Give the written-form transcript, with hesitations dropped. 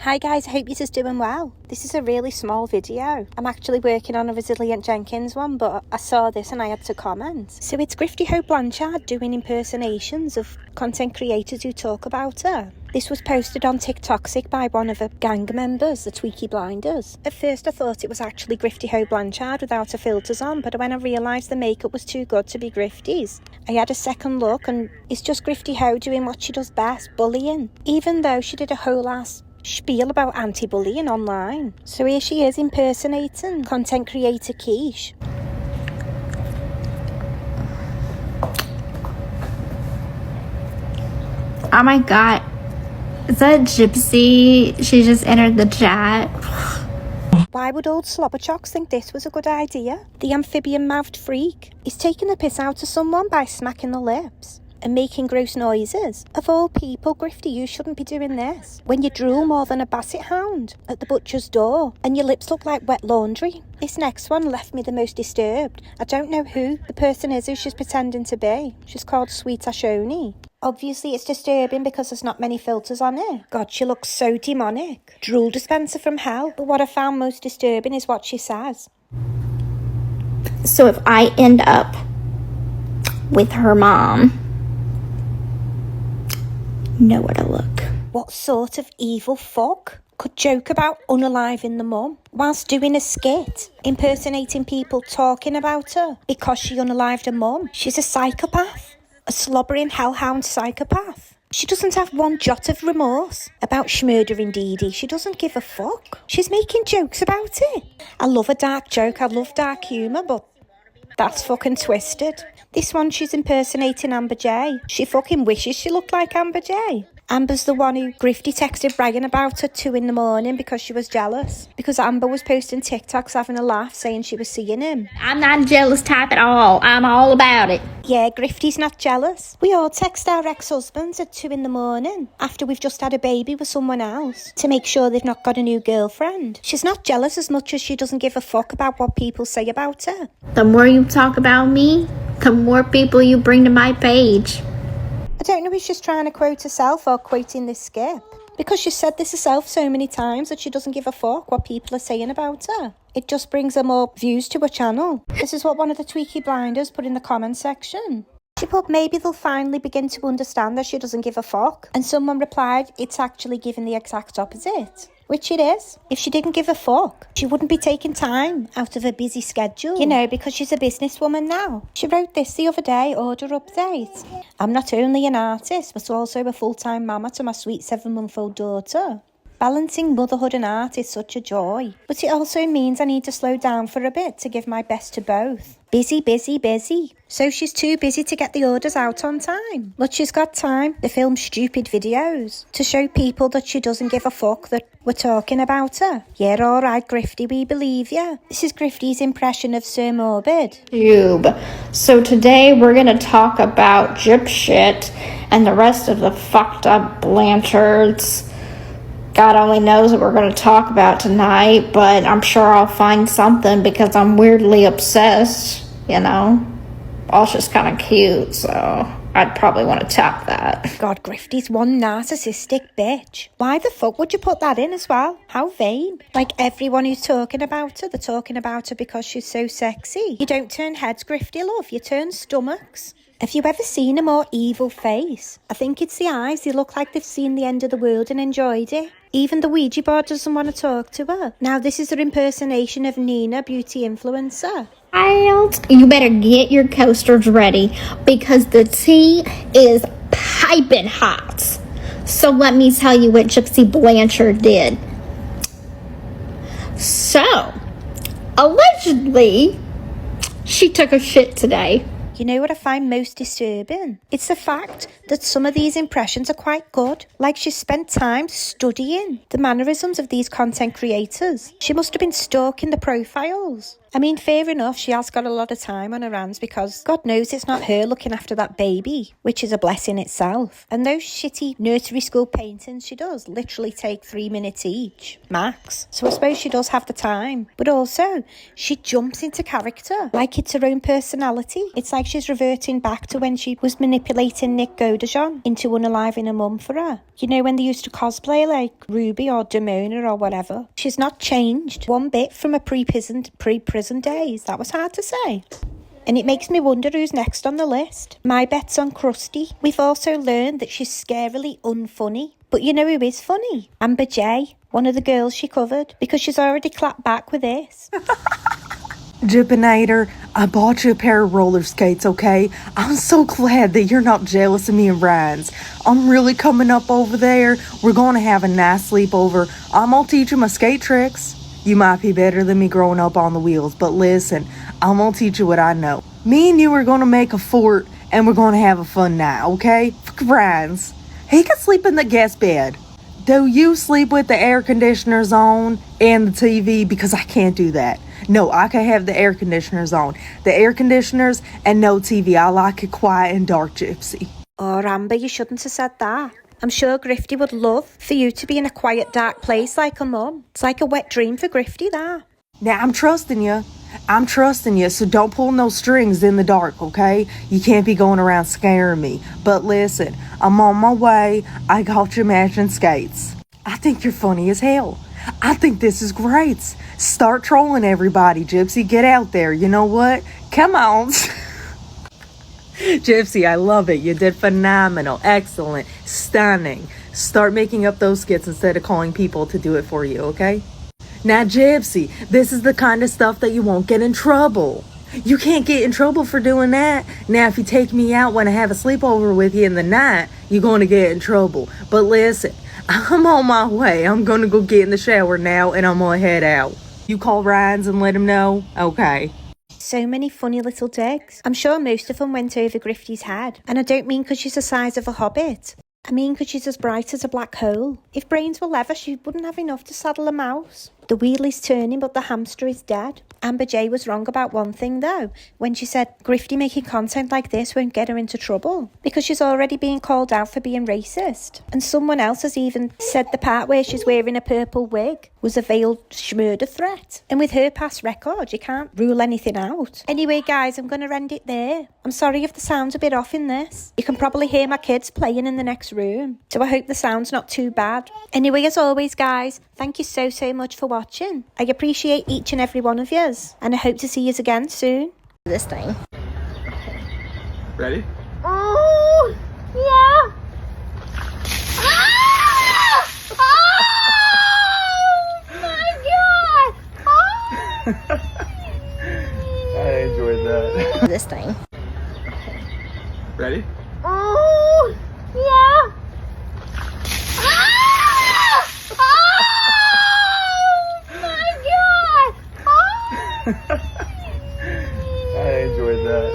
Hi guys, I hope you're just doing well. This is a really small video. I'm actually working on a Resilient Jenkins one, but I saw this and I had to comment. So it's Gypsy Rose Blanchard doing impersonations of content creators who talk about her. This was posted on TikTok by one of her gang members, the Tweaky Blinders. At first I thought it was actually Gypsy Rose Blanchard without her filters on, but when I realised the makeup was too good to be Grifty's, I had a second look and it's just Gypsy Rose doing what she does best, bullying. Even though she did a whole ass spiel about anti-bullying online. So here she is impersonating content creator Kee. Oh my god. Is that Gypsy? She just entered the chat. Why would old Slobberchocks think this was a good idea? The amphibian-mouthed freak is taking the piss out of someone by smacking the lips and making gross noises. Of all people, Grifty, you shouldn't be doing this. When you drool more than a basset hound at the butcher's door and your lips look like wet laundry. This next one left me the most disturbed. I don't know who the person is who she's pretending to be. She's called Sweet Ashoni. Obviously it's disturbing because there's not many filters on it. God, she looks so demonic. Drool dispenser from hell. But what I found most disturbing is what she says. So if I end up with her mom, know where to look. What sort of evil fuck could joke about unaliving the mum whilst doing a skit, impersonating people talking about her because she unalived her mum? She's a psychopath, a slobbering hellhound psychopath. She doesn't have one jot of remorse about schmurdering Dee Dee. She doesn't give a fuck. She's making jokes about it. I love a dark joke, I love dark humour, but that's fucking twisted. This one, she's impersonating Amber Jay. She fucking wishes she looked like Amber Jay. Amber's the one who Grifty texted bragging about at 2 a.m. because she was jealous. Because Amber was posting TikToks having a laugh saying she was seeing him. I'm not a jealous type at all. I'm all about it. Yeah, Grifty's not jealous. We all text our ex-husbands at 2 a.m. after we've just had a baby with someone else to make sure they've not got a new girlfriend. She's not jealous as much as she doesn't give a fuck about what people say about her. The more you talk about me, the more people you bring to my page. I don't know if she's trying to quote herself or quoting this skip, because she said this herself so many times that she doesn't give a fuck what people are saying about her. It just brings her more views to her channel. This is what one of the Tweaky Blinders put in the comment section. She put, maybe they'll finally begin to understand that she doesn't give a fuck. And someone replied, it's actually giving the exact opposite. Which it is. If she didn't give a fuck, she wouldn't be taking time out of her busy schedule. You know, because she's a businesswoman now. She wrote this the other day, order update. I'm not only an artist, but also a full-time mama to my sweet 7-month-old daughter. Balancing motherhood and art is such a joy. But it also means I need to slow down for a bit to give my best to both. Busy, busy, busy. So she's too busy to get the orders out on time. But she's got time to film stupid videos to show people that she doesn't give a fuck that we're talking about her. Yeah, alright, Grifty, we believe you. This is Grifty's impression of Sir Morbid. So today we're gonna talk about Gypshit and the rest of the fucked up Blanchards. God only knows what we're going to talk about tonight, but I'm sure I'll find something because I'm weirdly obsessed, you know. All's just kind of cute, so I'd probably want to tap that. God, Grifty's one narcissistic bitch. Why the fuck would you put that in as well? How vain. Like everyone who's talking about her, they're talking about her because she's so sexy. You don't turn heads, Grifty, love. You turn stomachs. Have you ever seen a more evil face? I think it's the eyes. They look like they've seen the end of the world and enjoyed it. Even the Ouija board doesn't want to talk to her. Now this is her impersonation of Nina, beauty influencer. You better get your coasters ready because the tea is piping hot. So let me tell you what Gypsy Blanchard did. So, allegedly, she took a shit today. You know what I find most disturbing? It's the fact that some of these impressions are quite good. Like she spent time studying the mannerisms of these content creators. She must have been stalking the profiles. I mean, fair enough, she has got a lot of time on her hands because God knows it's not her looking after that baby, which is a blessing itself. And those shitty nursery school paintings she does literally take 3 minutes each, max. So I suppose she does have the time. But also, she jumps into character like it's her own personality. It's like she's reverting back to when she was manipulating Nick Godejohn into unaliving a mum for her. You know, when they used to cosplay like Ruby or Demona or whatever. She's not changed one bit from her pre-prison days. That was hard to say. And it makes me wonder who's next on the list. My bet's on Krusty. We've also learned that she's scarily unfunny. But you know who is funny? Amber Jay, one of the girls she covered, because she's already clapped back with this. Gypinator, I bought you a pair of roller skates, okay? I'm so glad that you're not jealous of me and Ryan's. I'm really coming up over there. We're going to have a nice sleepover. I'm going to teach you my skate tricks. You might be better than me growing up on the wheels, but listen, I'm going to teach you what I know. Me and you are going to make a fort, and we're going to have a fun night, okay? Fuck Ryan's. He can sleep in the guest bed. Do you sleep with the air conditioners on and the TV? Because I can't do that. No, I can have the air conditioners on. The air conditioners and no TV. I like it quiet and dark, Gypsy. Oh, Amber, you shouldn't have said that. I'm sure Grifty would love for you to be in a quiet, dark place like a mum. It's like a wet dream for Grifty, that. Now, I'm trusting you. So don't pull no strings in the dark, okay? You can't be going around scaring me. But listen, I'm on my way. I got your matching skates. I think you're funny as hell. I think this is great. Start trolling everybody, Gypsy. Get out there. You know what? Come on. Gypsy, I love it. You did phenomenal. Excellent. Stunning. Start making up those skits instead of calling people to do it for you, okay? Now, Gypsy, this is the kind of stuff that you won't get in trouble. You can't get in trouble for doing that. Now, if you take me out when I have a sleepover with you in the night, you're going to get in trouble. But listen, I'm on my way. I'm going to go get in the shower now, and I'm going to head out. You call Ryan's and let him know? Okay. So many funny little digs. I'm sure most of them went over Grifty's head. And I don't mean because she's the size of a hobbit. I mean because she's as bright as a black hole. If brains were leather, she wouldn't have enough to saddle a mouse. The wheel is turning, but the hamster is dead. Amber Jay was wrong about one thing, though, when she said Grifty making content like this won't get her into trouble, because she's already being called out for being racist. And someone else has even said the part where she's wearing a purple wig was a veiled murder threat. And with her past record, you can't rule anything out. Anyway, guys, I'm going to end it there. I'm sorry if the sound's a bit off in this. You can probably hear my kids playing in the next room, so I hope the sound's not too bad. Anyway, as always, guys, thank you so much for watching. I appreciate each and every one of yous, and I hope to see yous again soon. This thing. Ready? Oh, yeah. Ah! Oh, my God. Oh. I enjoyed that. This thing. Ready? Oh, yeah. Ah! Oh, my God. Oh. I enjoyed that.